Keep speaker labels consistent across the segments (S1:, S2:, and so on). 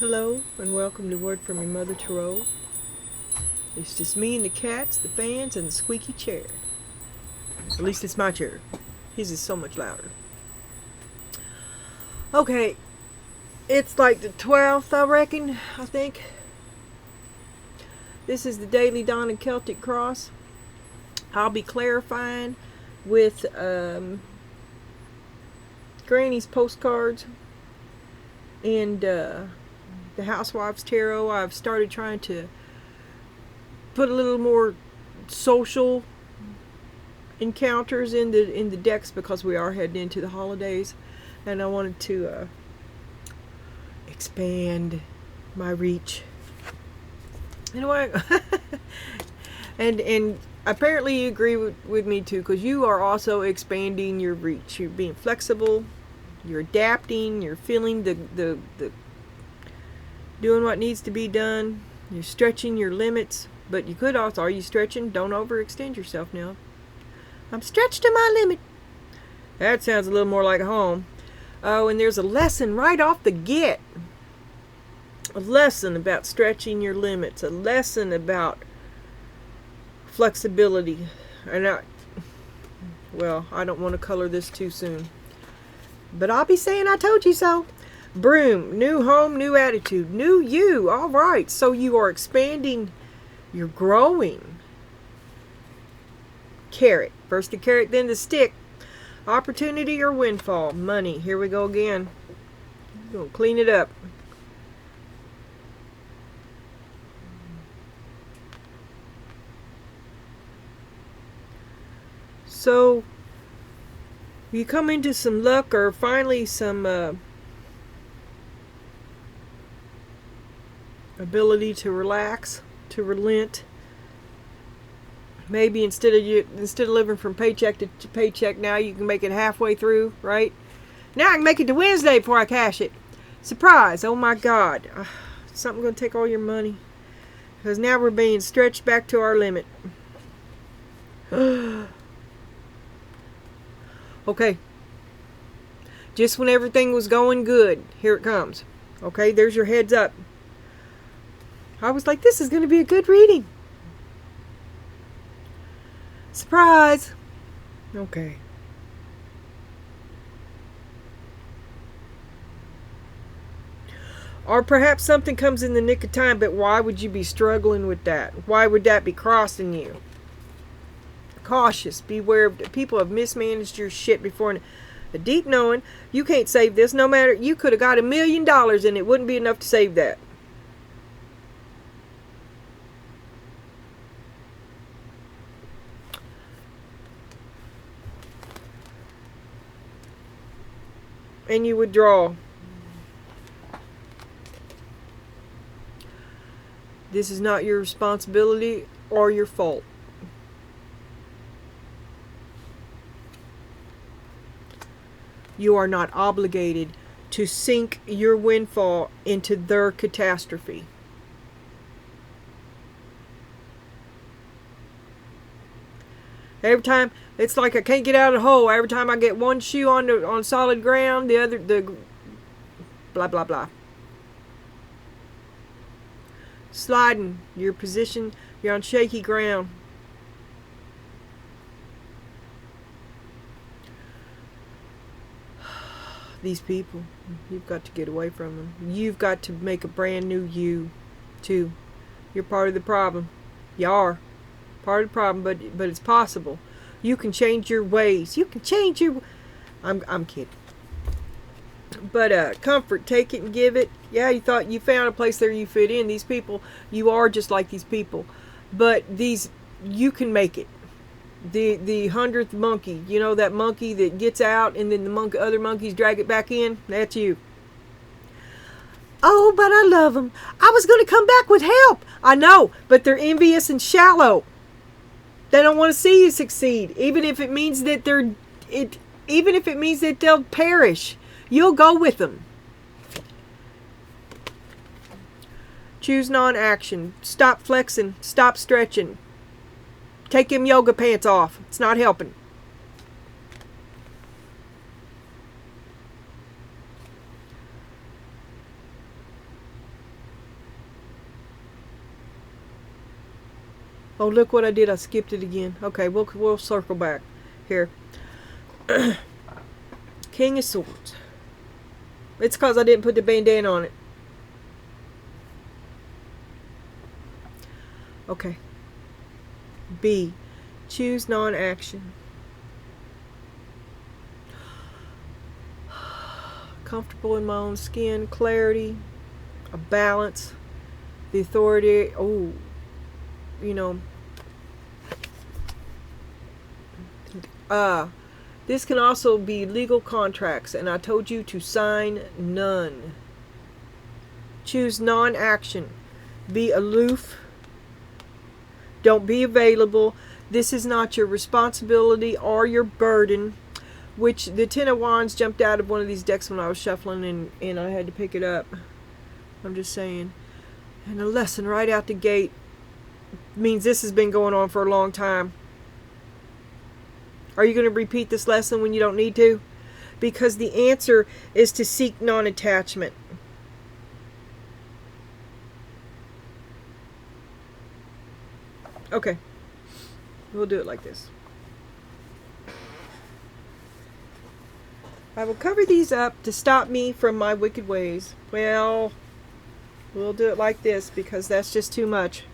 S1: Hello and welcome to Word from Your Mother Tarot. It's just me and the cats, the fans, and the squeaky chair. At least it's my chair. His is so much louder. Okay, it's like the 12th, I reckon, I think. This is the Daily Donna Celtic Cross. I'll be clarifying with Granny's postcards and the Housewives Tarot. I've started trying to put a little more social encounters in the decks because we are heading into the holidays, and I wanted to expand my reach. Anyway, and apparently you agree with me too, because you are also expanding your reach. You're being flexible, you're adapting, you're feeling the doing what needs to be done. You're stretching your limits, but you could also, are you stretching? Don't overextend yourself now. I'm stretched to my limit. That sounds a little more like home. Oh, and there's a lesson right off the get. A lesson about stretching your limits. A lesson about flexibility. And I don't want to color this too soon, but I'll be saying I told you so. Broom, new home, new attitude, new you. All right, so you are expanding, you're growing. Carrot, first the carrot, then the stick. Opportunity or windfall, money. Here we go again. We're gonna clean it up. So you come into some luck, or finally some ability to relax, to relent. Maybe instead of living from paycheck to paycheck, now you can make it halfway through, right? Now I can make it to Wednesday before I cash it. Surprise! Oh my God, something gonna take all your money, because now we're being stretched back to our limit. Okay. Just when everything was going good, here it comes. Okay, there's your heads up. I was like, this is going to be a good reading. Surprise! Okay. Or perhaps something comes in the nick of time, but why would you be struggling with that? Why would that be crossing you? Cautious, beware. People have mismanaged your shit before. A deep knowing, you can't save this. No matter, you could have got $1 million and it wouldn't be enough to save that. And you withdraw. This is not your responsibility or your fault. You are not obligated to sink your windfall into their catastrophe. Every time, it's like I can't get out of the hole. Every time I get one shoe on solid ground, the blah blah blah. Sliding your position, you're on shaky ground. These people, you've got to get away from them. You've got to make a brand new you, too. You're part of the problem. You are part of the problem, but it's possible. You can change your ways. You can change your. I'm kidding. But comfort, take it and give it. Yeah, you thought you found a place there you fit in. These people, you are just like these people, but you can make it. The 100th monkey, you know, that monkey that gets out and then the other monkeys drag it back in. That's you. Oh, but I love them. I was going to come back with help. I know, but they're envious and shallow. They don't want to see you succeed, even if it means that they'll perish. You'll go with them. Choose non-action. Stop flexing. Stop stretching. Take them yoga pants off. It's not helping. Oh, look what I did. I skipped it again. Okay, we'll circle back here. King of Swords. It's because I didn't put the bandana on it. Okay. B. Choose non-action. Comfortable in my own skin. Clarity. A balance. The authority. Oh, you know. This can also be legal contracts, and I told you to sign none. Choose non-action. Be aloof. Don't be available. This is not your responsibility or your burden. Which the Ten of Wands jumped out of one of these decks when I was shuffling, and I had to pick it up. I'm just saying. And a lesson right out the gate means this has been going on for a long time. Are you going to repeat this lesson when you don't need to? Because the answer is to seek non-attachment. Okay. We'll do it like this. I will cover these up to stop me from my wicked ways. Well, we'll do it like this because that's just too much.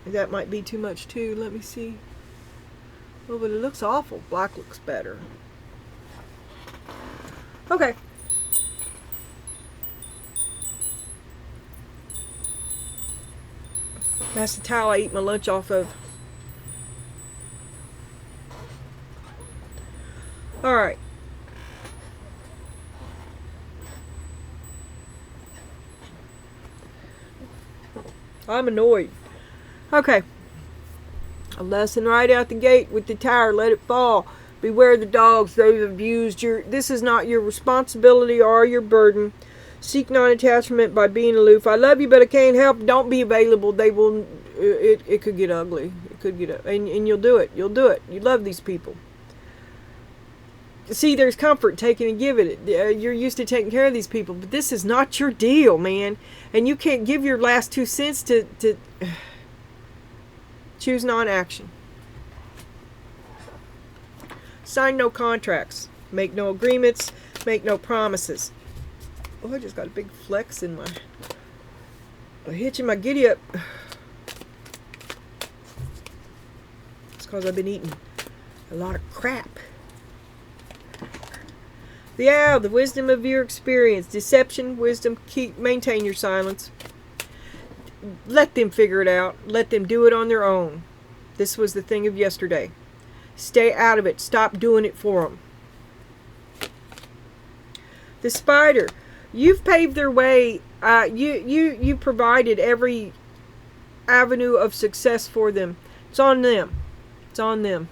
S1: That might be too much too. Let me see. Oh, but it looks awful. Black looks better. Okay. That's the towel I eat my lunch off of. Alright. I'm annoyed. Okay. A lesson right out the gate with the tower. Let it fall. Beware the dogs. They've abused your... This is not your responsibility or your burden. Seek non-attachment by being aloof. I love you, but I can't help. Don't be available. They will... It could get ugly. It could get... And you'll do it. You'll do it. You love these people. See, there's comfort taking and giving it. You're used to taking care of these people, but this is not your deal, man. And you can't give your last 2 cents to choose non-action. Sign no contracts. Make no agreements. Make no promises. Oh, I just got a big flex in my... a hitch in my giddy up. It's because I've been eating a lot of crap. The wisdom of your experience. Deception, wisdom, maintain your silence. Let them figure it out. Let them do it on their own. This was the thing of yesterday. Stay out of it. Stop doing it for them. The Spider. You've paved their way. You provided every avenue of success for them. It's on them. It's on them.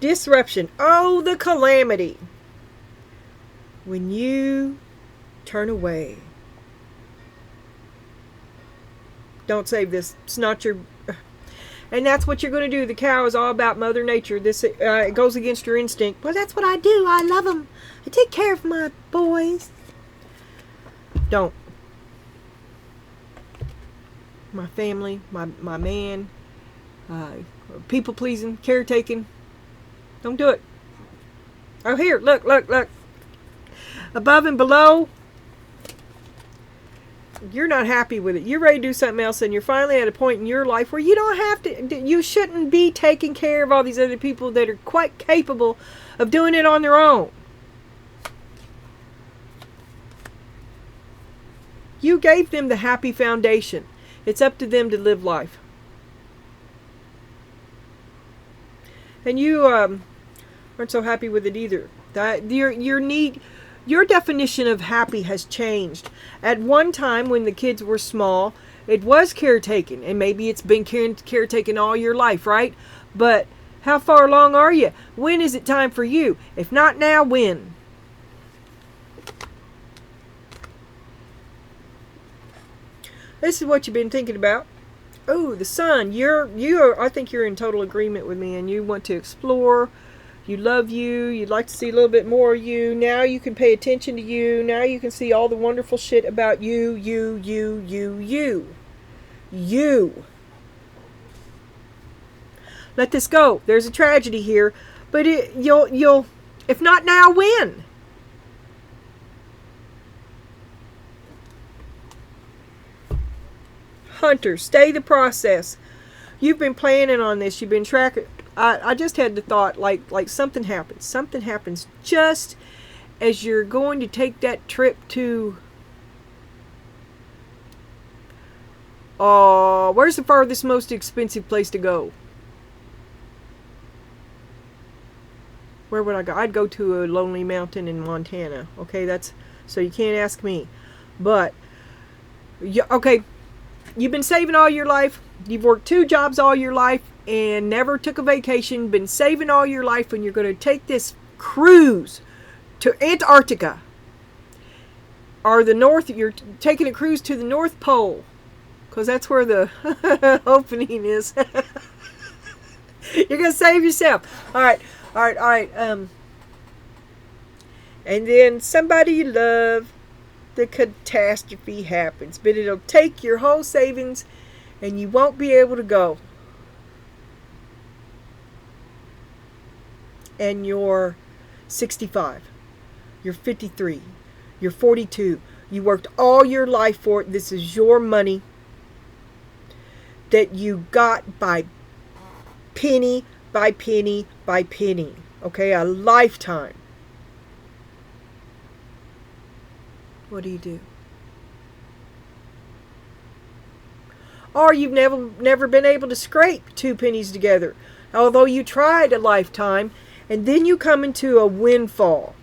S1: Disruption. Oh, the calamity. When you turn away. Don't save this. It's not your... And that's what you're going to do. The cow is all about Mother Nature. This it goes against your instinct. Well, that's what I do. I love them. I take care of my boys. Don't. My family, my man, people pleasing, caretaking. Don't do it. Oh, here, look. Above and below. You're not happy with it. You're ready to do something else, and you're finally at a point in your life where you don't have to, you shouldn't be taking care of all these other people that are quite capable of doing it on their own. You gave them the happy foundation. It's up to them to live life. And you aren't so happy with it either. That your definition of happy has changed. At one time when the kids were small, it was caretaking, and maybe it's been caretaking all your life, right? But how far along are you? When is it time for you? If not now, when? This is what you've been thinking about. Oh, the Sun. I think you're in total agreement with me, and you want to explore. You love you. You'd like to see a little bit more of you. Now you can pay attention to you. Now you can see all the wonderful shit about you. you. Let this go. There's a tragedy here, but you'll if not now, when? Hunter, stay the process. You've been planning on this. You've been tracking. I just had the thought, like something happens. Something happens just as you're going to take that trip to. Where's the farthest, most expensive place to go? Where would I go? I'd go to a lonely mountain in Montana. Okay, that's so you can't ask me. But okay, you've been saving all your life. You've worked 2 jobs all your life and never took a vacation. Been saving all your life, and you're going to take this cruise to Antarctica or the North. You're taking a cruise to the North Pole because that's where the opening is. You're going to save yourself. All right. And then somebody you love, the catastrophe happens, but it'll take your whole savings and you won't be able to go. And you're 65, you're 53, you're 42, you worked all your life for it. This is your money that you got by penny by penny by penny. Okay, a lifetime. What do? Or you've never been able to scrape 2 pennies together, although you tried a lifetime, and then you come into a windfall.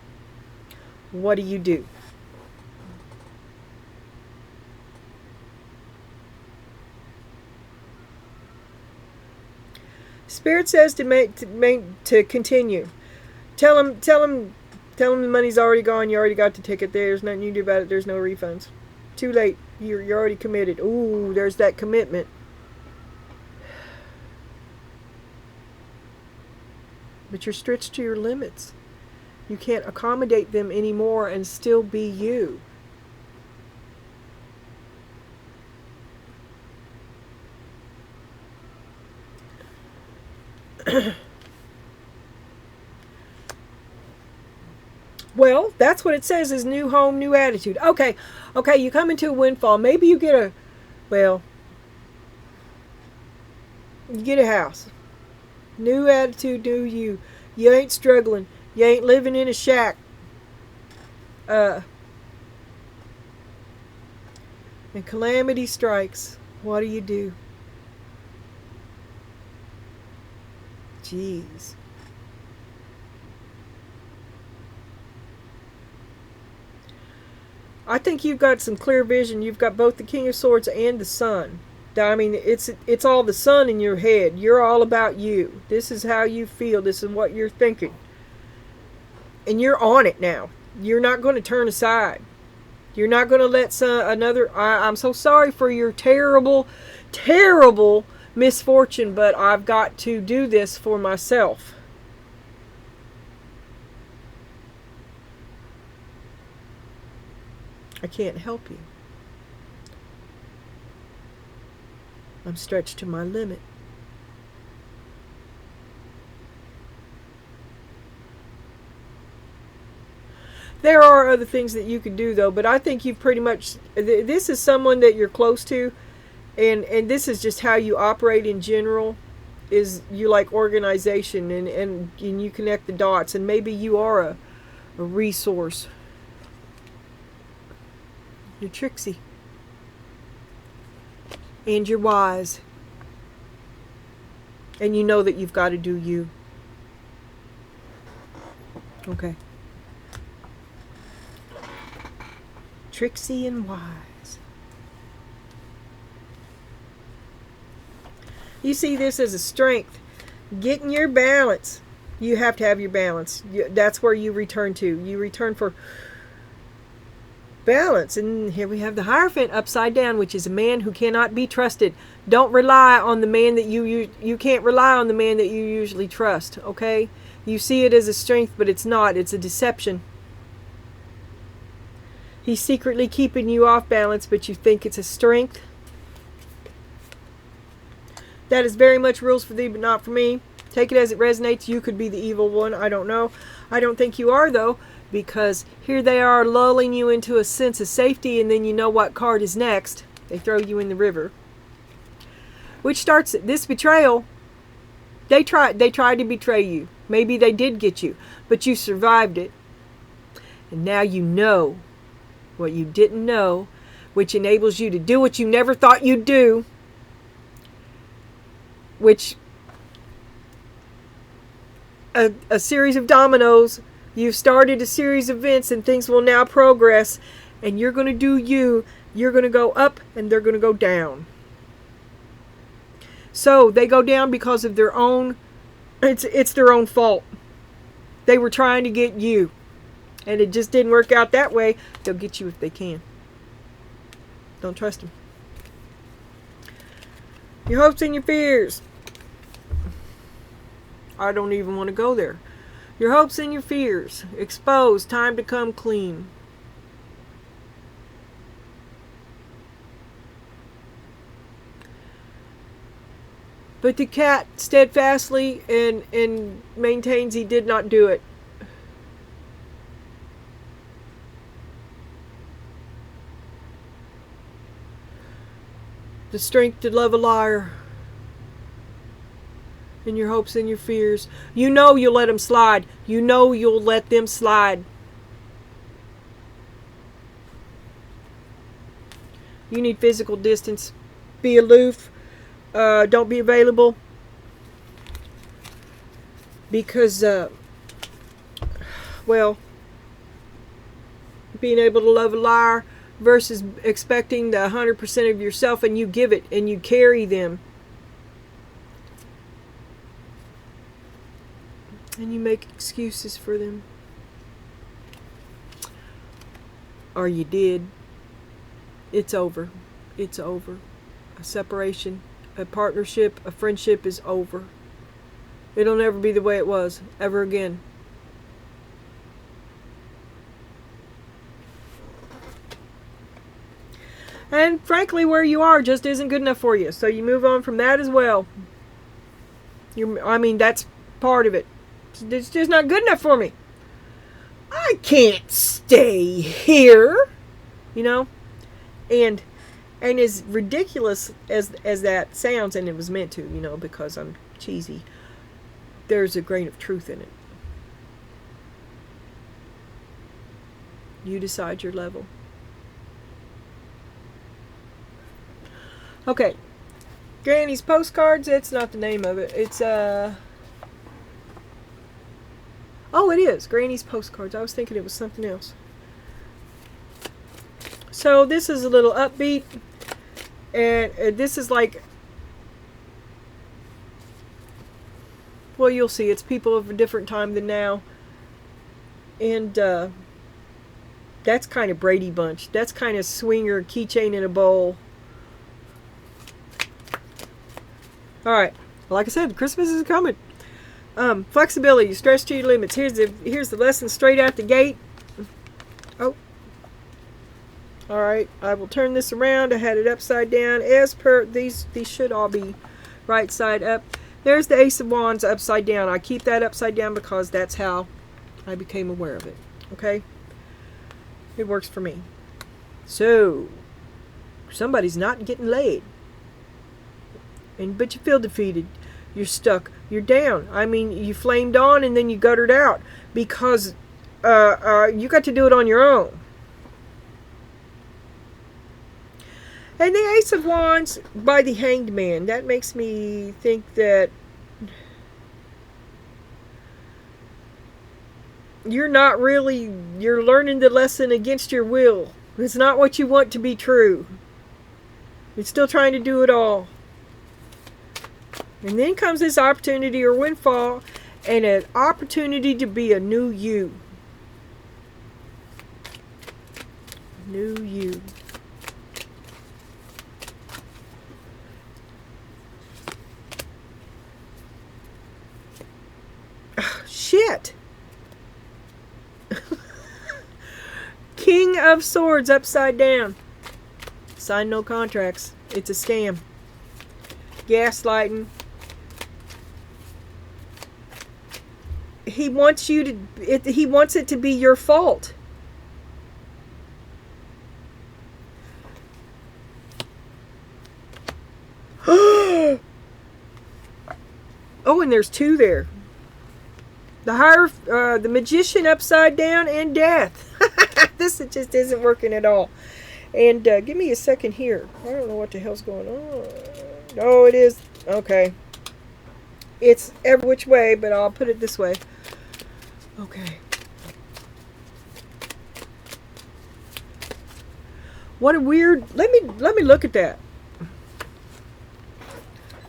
S1: What do? Spirit says to continue. Tell him the money's already gone. You already got the ticket. There's nothing you can do about it. There's no refunds. Too late. You're already committed. Ooh, there's that commitment. But you're stretched to your limits. You can't accommodate them anymore and still be you. Well, that's what it says is new home, new attitude. Okay, you come into a windfall. Maybe you get you get a house. New attitude, new you. You ain't struggling. You ain't living in a shack. And calamity strikes. What do? Jeez. I think you've got some clear vision. You've got both the King of Swords and the Sun. I mean, it's all the Sun in your head. You're all about you. This is how you feel. This is what you're thinking. And you're on it now. You're not going to turn aside. You're not going to let I'm so sorry for your terrible, terrible misfortune, but I've got to do this for myself. I can't help you. I'm stretched to my limit. There are other things that you can do, though, but I think you've pretty much, this is someone that you're close to, and this is just how you operate in general, is you like organization, and you connect the dots, and maybe you are a resource. You're tricksy. And you're wise. And you know that you've got to do you. Okay. Tricksy and wise. You see this as a strength. Getting your balance. You have to have your balance. That's where you return to. You return for balance. And here we have the Hierophant upside down, which is a man who cannot be trusted. Don't rely on the man that you can't rely on the man that you usually trust. Okay? You see it as a strength, but it's not. It's a deception. He's secretly keeping you off balance, but you think it's a strength. That is very much rules for thee, but not for me. Take it as it resonates. You could be the evil one. I don't know. I don't think you are, though, because here they are lulling you into a sense of safety, and then you know what card is next. They throw you in the river. Which starts this betrayal. They tried to betray you. Maybe they did get you, but you survived it. And now you know what you didn't know, which enables you to do what you never thought you'd do, which a series of dominoes. You've started a series of events, and things will now progress, and you're going to do you. You're going to go up, and they're going to go down. So they go down because of their own, it's their own fault. They were trying to get you, and it just didn't work out that way. They'll get you if they can. Don't trust them. Your hopes and your fears. I don't even want to go there. Your hopes and your fears. Exposed. Time to come clean. But the cat steadfastly and maintains he did not do it. The strength to love a liar. And your hopes and your fears. You know you'll let them slide. You know you'll let them slide. You need physical distance. Be aloof. Don't be available. Because, well, being able to love a liar versus expecting the 100% of yourself, and you give it and you carry them. And you make excuses for them. Or you did. It's over. It's over. A separation, a partnership, a friendship is over. It'll never be the way it was, ever again. And frankly, where you are just isn't good enough for you. So you move on from that as well. That's part of it. It's just not good enough for me. I can't stay here. You know? And as ridiculous as that sounds, and it was meant to, you know, because I'm cheesy, there's a grain of truth in it. You decide your level. Okay. Granny's Postcards, that's not the name of it. It's, oh, it is. Granny's Postcards. I was thinking it was something else. So this is a little upbeat. And this is like, well, you'll see. It's people of a different time than now. And that's kind of Brady Bunch. That's kind of swinger, keychain in a bowl. Alright. Like I said, Christmas is coming. Flexibility. Stretch to your limits. Here's the lesson straight out the gate. Oh. Alright. I will turn this around. I had it upside down. As per, these should all be right side up. There's the Ace of Wands upside down. I keep that upside down because that's how I became aware of it. Okay? It works for me. So, somebody's not getting laid. But you feel defeated. You're stuck. You're down. I mean, you flamed on and then you guttered out because you got to do it on your own. And the Ace of Wands by the Hanged Man. That makes me think that you're learning the lesson against your will. It's not what you want to be true. You're still trying to do it all. And then comes this opportunity or windfall and an opportunity to be a new you. New you. Shit. King of Swords upside down. Sign no contracts. It's a scam. gaslighting. He wants you to. He wants it to be your fault. Oh, and there's two there. The magician upside down and death. This just isn't working at all. And give me a second here. I don't know what the hell's going on. Oh, it is. Okay. It's every which way, but I'll put it this way. Okay. What a weird. Let me look at that.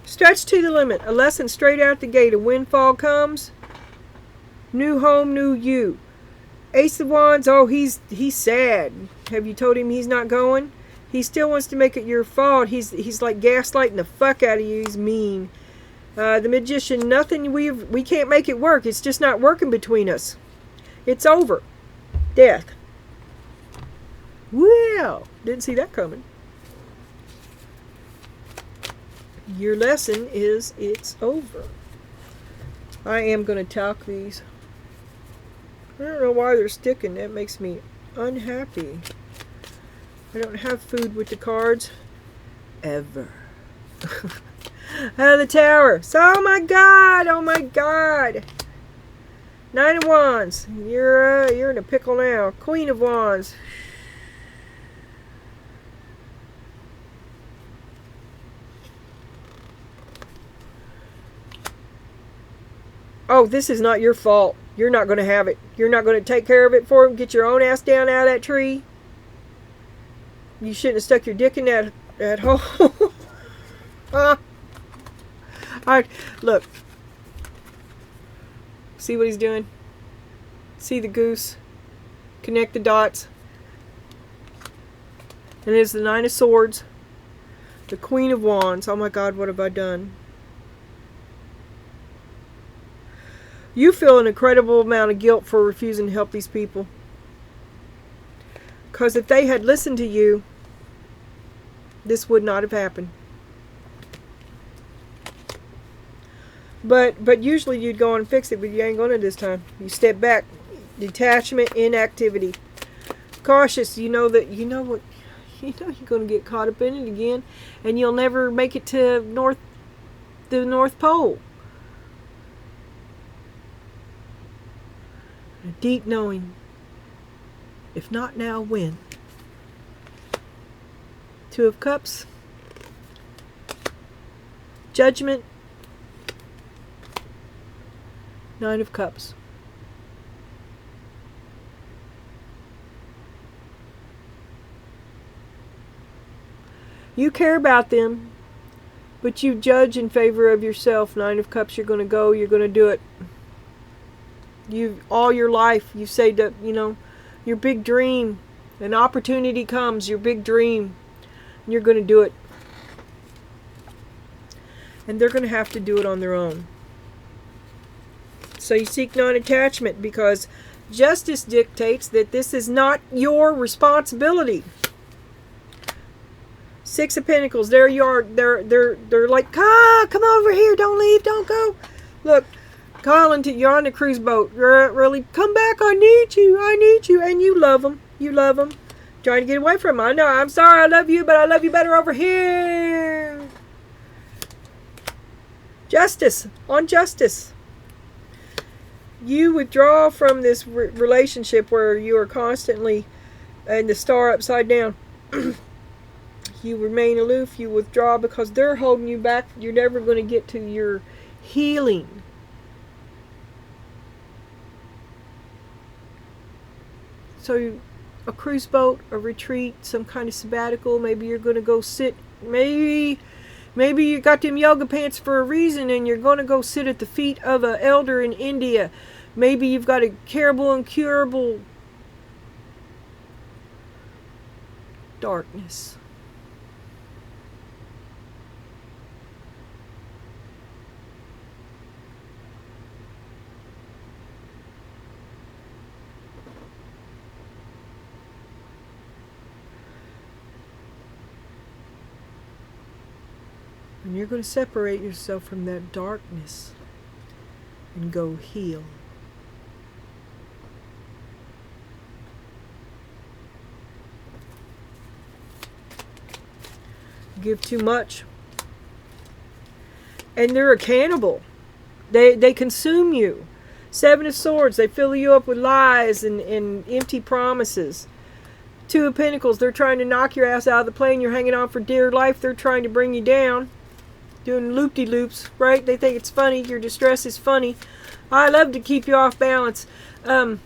S1: Stretch to the limit. A lesson straight out the gate. A windfall comes. New home, new you. Ace of Wands. Oh, he's sad. Have you told him he's not going? He still wants to make it your fault. He's like gaslighting the fuck out of you. He's mean. The Magician. Nothing. We can't make it work. It's just not working between us. It's over. Death. Well, didn't see that coming. Your lesson is it's over. I am going to talk these. I don't know why they're sticking. That makes me unhappy. I don't have food with the cards. Ever. Out of the Tower. So, oh my God. Oh my God. Nine of Wands. You're in a pickle now. Queen of Wands. Oh, this is not your fault. You're not going to have it. You're not going to take care of it for him. Get your own ass down out of that tree. You shouldn't have stuck your dick in that hole. Alright, look. See what he's doing? See the goose? Connect the dots. And there's the Nine of Swords. The Queen of Wands. Oh my God, what have I done? You feel an incredible amount of guilt for refusing to help these people. Because if they had listened to you, this would not have happened. But usually you'd go on and fix it, but you ain't going to this time. You step back. Detachment, inactivity. Cautious. You know what. You know you're going to get caught up in it again, and you'll never make it to the North Pole. A deep knowing. If not now, when? Two of Cups. Judgment. Nine of Cups. You care about them, but you judge in favor of yourself. Nine of Cups, you're going to go, you're going to do it. All your life, you say that, your big dream, an opportunity comes, your big dream, and you're going to do it. And they're going to have to do it on their own. So you seek non-attachment because justice dictates that this is not your responsibility. Six of Pentacles, there you are. They're like, come over here, don't leave, don't go. Look, calling to you're on the cruise boat. Really, come back, I need you, and you love them. Trying to get away from them. I know, I'm sorry, I love you, but I love you better over here. Justice, on justice. You withdraw from this relationship where you are constantly in the star upside down. You remain aloof, you withdraw because they're holding you back. You're never going to get to your healing. So a cruise boat, a retreat, some kind of sabbatical, maybe you're going to go sit, maybe you got them yoga pants for a reason and you're going to go sit at the feet of an elder in India. Maybe you've got a curable, incurable darkness. And you're going to separate yourself from that darkness and go heal. Give too much. And they're a cannibal. They consume you. Seven of Swords, they fill you up with lies and empty promises. Two of Pentacles, they're trying to knock your ass out of the plane. You're hanging on for dear life. They're trying to bring you down. Doing loop-de-loops, right? They think it's funny. Your distress is funny. I love to keep you off balance. To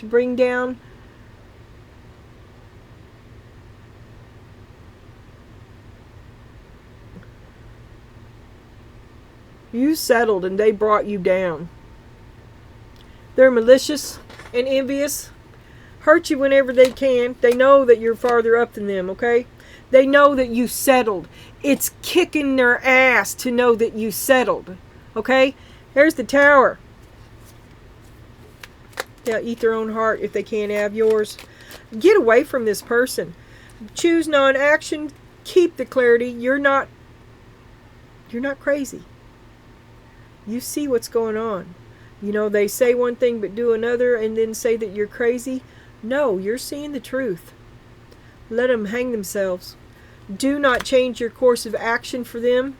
S1: bring down you settled and they brought you down. They're malicious and envious. Hurt you whenever they can. They know that you're farther up than them, okay? They know that you settled. It's kicking their ass to know that you settled, okay? There's the Tower. Yeah, eat their own heart if they can't have yours. Get away from this person. Choose non-action. Keep the clarity. You're not crazy. You see what's going on. You know, they say one thing but do another and then say that you're crazy. No, you're seeing the truth. Let them hang themselves. Do not change your course of action for them.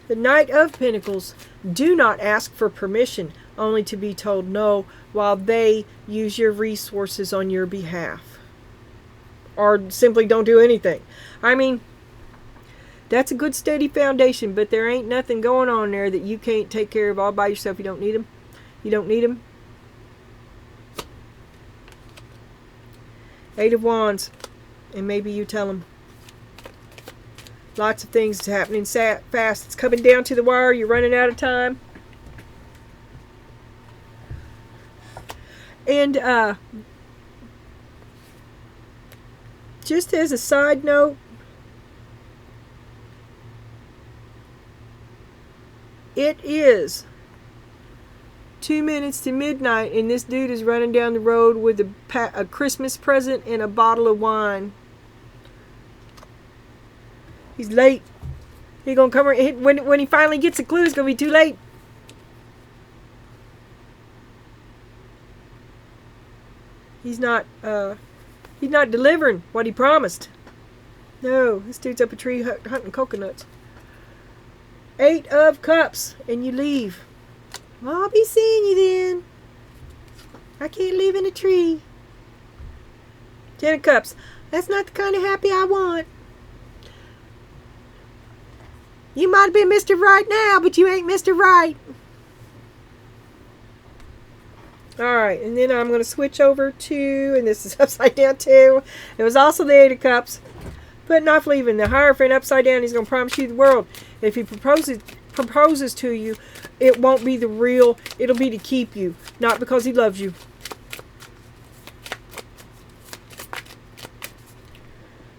S1: The Knight of Pentacles. Do not ask for permission, only to be told no, while they use your resources on your behalf. Or simply don't do anything. I mean, that's a good steady foundation, but there ain't nothing going on there that you can't take care of all by yourself. You don't need them. You don't need them. Eight of Wands. And maybe you tell them. Lots of things happening fast. It's coming down to the wire. You're running out of time. And just as a side note, it is 2 minutes to midnight, and this dude is running down the road with a Christmas present and a bottle of wine. He's late. He's gonna come when he finally gets a clue. It's gonna be too late. He's not delivering what he promised. No, this dude's up a tree hunting coconuts. 8 of Cups, and you leave. Well, I'll be seeing you then. I can't live in a tree. 10 of Cups. That's not the kind of happy I want. You might have been Mr. Right now, but you ain't Mr. Right. Alright, and then I'm going to switch over to, and this is upside down too. It was also the 8 of Cups. Putting off leaving. The Hierophant upside down. He's going to promise you the world. If he proposes to you, it won't be the real. It'll be to keep you. Not because he loves you.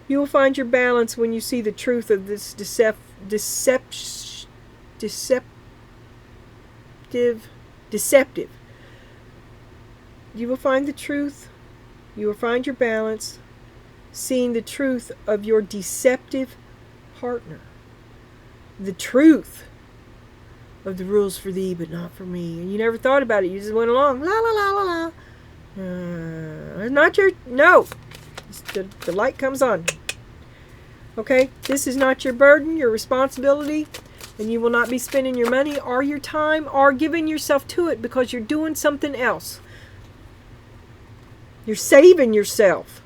S1: You will find your balance when you see the truth of this deceptive. You will find the truth. You will find your balance, seeing the truth of your deceptive partner. The truth of the rules for thee, but not for me. And you never thought about it. You just went along. La la la la la. Not your... No. The light comes on. Okay? This is not your burden, your responsibility. And you will not be spending your money or your time or giving yourself to it because you're doing something else. You're saving yourself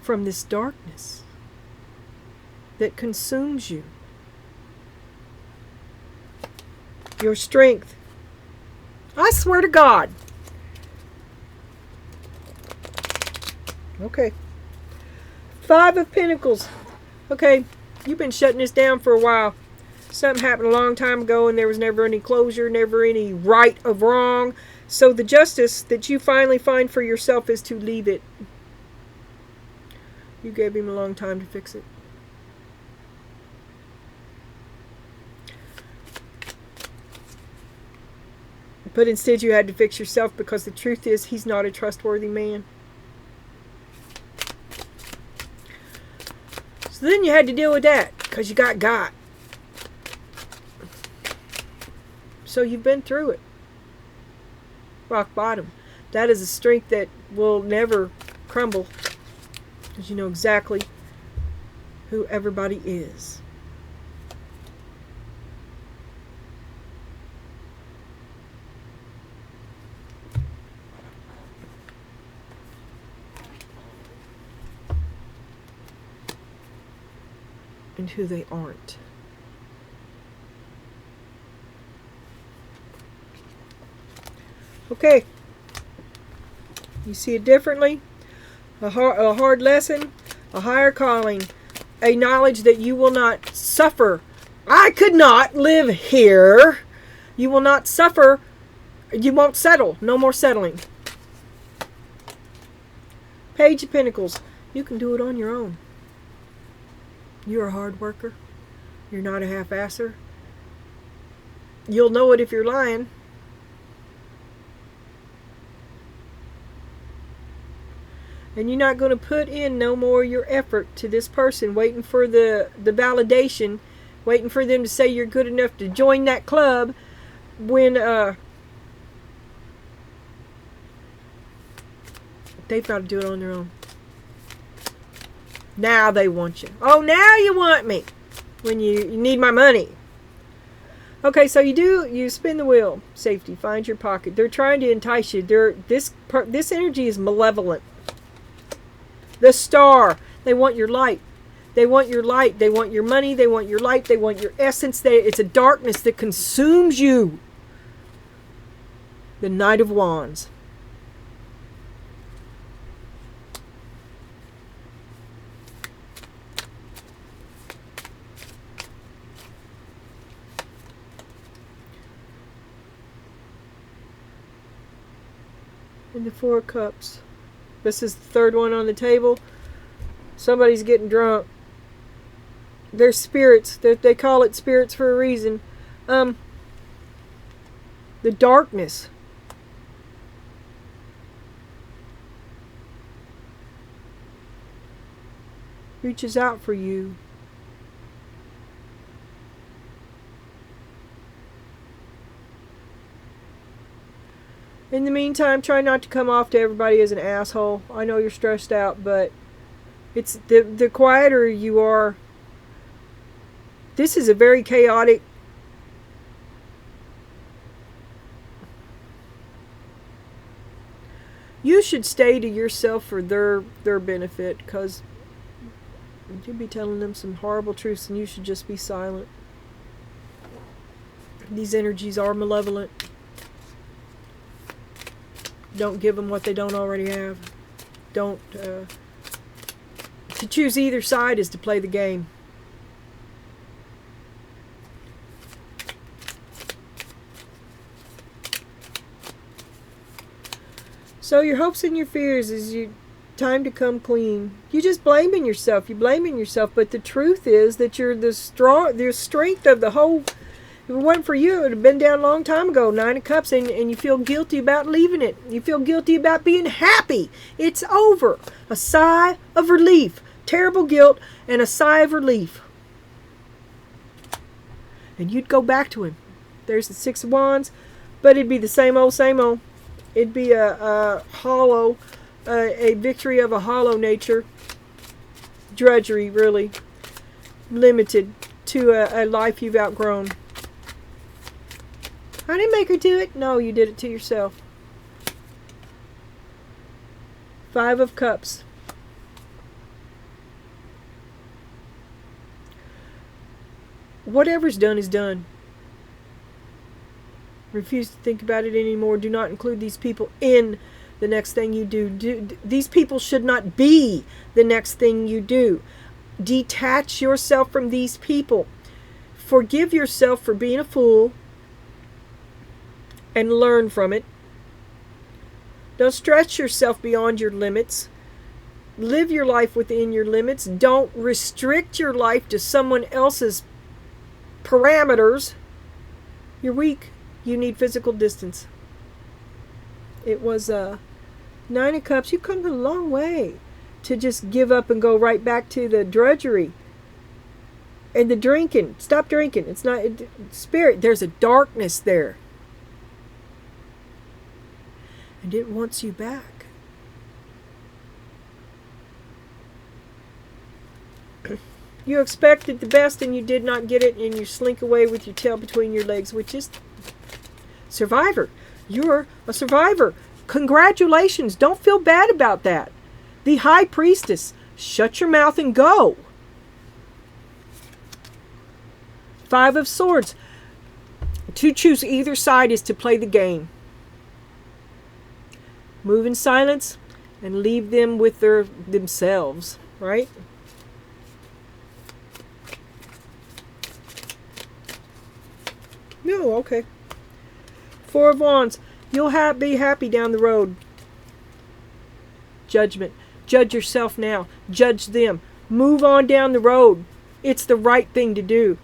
S1: from this darkness that consumes you. Your strength. I swear to God. Okay. 5 of Pentacles. Okay, you've been shutting this down for a while. Something happened a long time ago and there was never any closure, never any right of wrong. So the justice that you finally find for yourself is to leave it. You gave him a long time to fix it. But instead you had to fix yourself because the truth is he's not a trustworthy man. So then you had to deal with that because you got. So you've been through it. Rock bottom. That is a strength that will never crumble because you know exactly who everybody is. And who they aren't. Okay. You see it differently? A hard lesson, a higher calling, a knowledge that you will not suffer. I could not live here. You will not suffer. You won't settle. No more settling. Page of Pentacles. You can do it on your own. You're a hard worker. You're not a half-asser. You'll know it if you're lying. And you're not going to put in no more your effort to this person, waiting for the validation, waiting for them to say you're good enough to join that club when they've got to do it on their own. Now they want you. Oh, now you want me when you need my money. Okay, so you spin the wheel. Safety, find your pocket. They're trying to entice you. This energy is malevolent. The Star, they want your light. They want your light. They want your money. They want your light. They want your essence. It's a darkness that consumes you. The Knight of Wands. And the Four of Cups. This is the third one on the table. Somebody's getting drunk. They're spirits. They call it spirits for a reason. The darkness. Reaches out for you. In the meantime, try not to come off to everybody as an asshole. I know you're stressed out, but it's the quieter you are. This is a very chaotic. You should stay to yourself for their benefit, because you'd be telling them some horrible truths and you should just be silent. These energies are malevolent. Don't give them what they don't already have. Don't. To choose either side is to play the game. So your hopes and your fears is time to come clean. You just blaming yourself. You're blaming yourself, but the truth is that you're the strength of the whole. If it wasn't for you, it would have been down a long time ago. Nine of Cups, and you feel guilty about leaving it. You feel guilty about being happy. It's over. A sigh of relief. Terrible guilt and a sigh of relief. And you'd go back to him. There's the Six of Wands, but it'd be the same old, same old. It'd be a hollow, a victory of a hollow nature. Drudgery, really. Limited to a life you've outgrown. I didn't make her do it. No, you did it to yourself. Five of Cups. Whatever's done is done. Refuse to think about it anymore. Do not include these people in the next thing you do. These people should not be the next thing you do. Detach yourself from these people. Forgive yourself for being a fool. And learn from it. Don't stretch yourself beyond your limits. Live your life within your limits. Don't restrict your life to someone else's parameters. You're weak. You need physical distance. It was Nine of Cups. You've come a long way to just give up and go right back to the drudgery. And the drinking, stop drinking. It's not spirit. There's a darkness there. And it wants you back. You expected the best and you did not get it, and you slink away with your tail between your legs, which is survivor. You're a survivor. Congratulations. Don't feel bad about that. The High Priestess. Shut your mouth and go. Five of Swords. To choose either side is to play the game. Move in silence and leave them with themselves, right? No, okay. Four of Wands. You'll be happy down the road. Judgment. Judge yourself now. Judge them. Move on down the road. It's the right thing to do.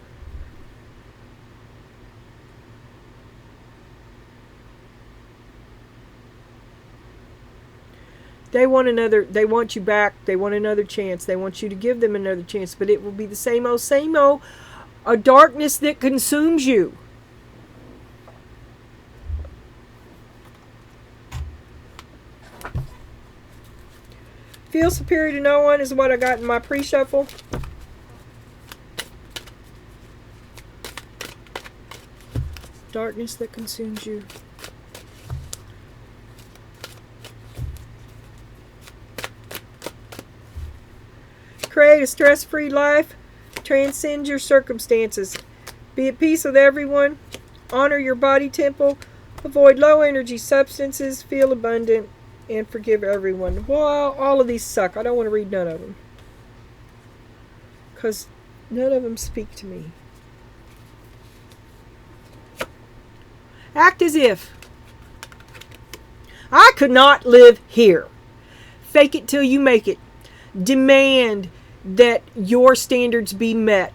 S1: They want you back. They want another chance. They want you to give them another chance. But it will be the same old, a darkness that consumes you. Feel superior to no one is what I got in my pre-shuffle. Darkness that consumes you. Create a stress-free life. Transcend your circumstances. Be at peace with everyone. Honor your body temple. Avoid low-energy substances. Feel abundant. And forgive everyone. Well, all of these suck. I don't want to read none of them. Because none of them speak to me. Act as if. I could not live here. Fake it till you make it. Demand that your standards be met.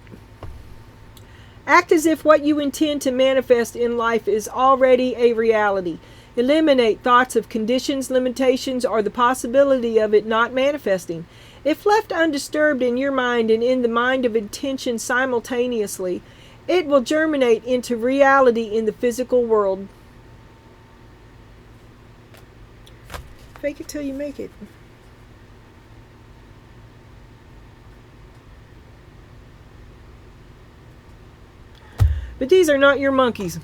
S1: Act as if what you intend to manifest in life is already a reality. Eliminate thoughts of conditions, limitations, or the possibility of it not manifesting. If left undisturbed in your mind and in the mind of intention simultaneously, it will germinate into reality in the physical world. Fake it till you make it. But these are not your monkeys.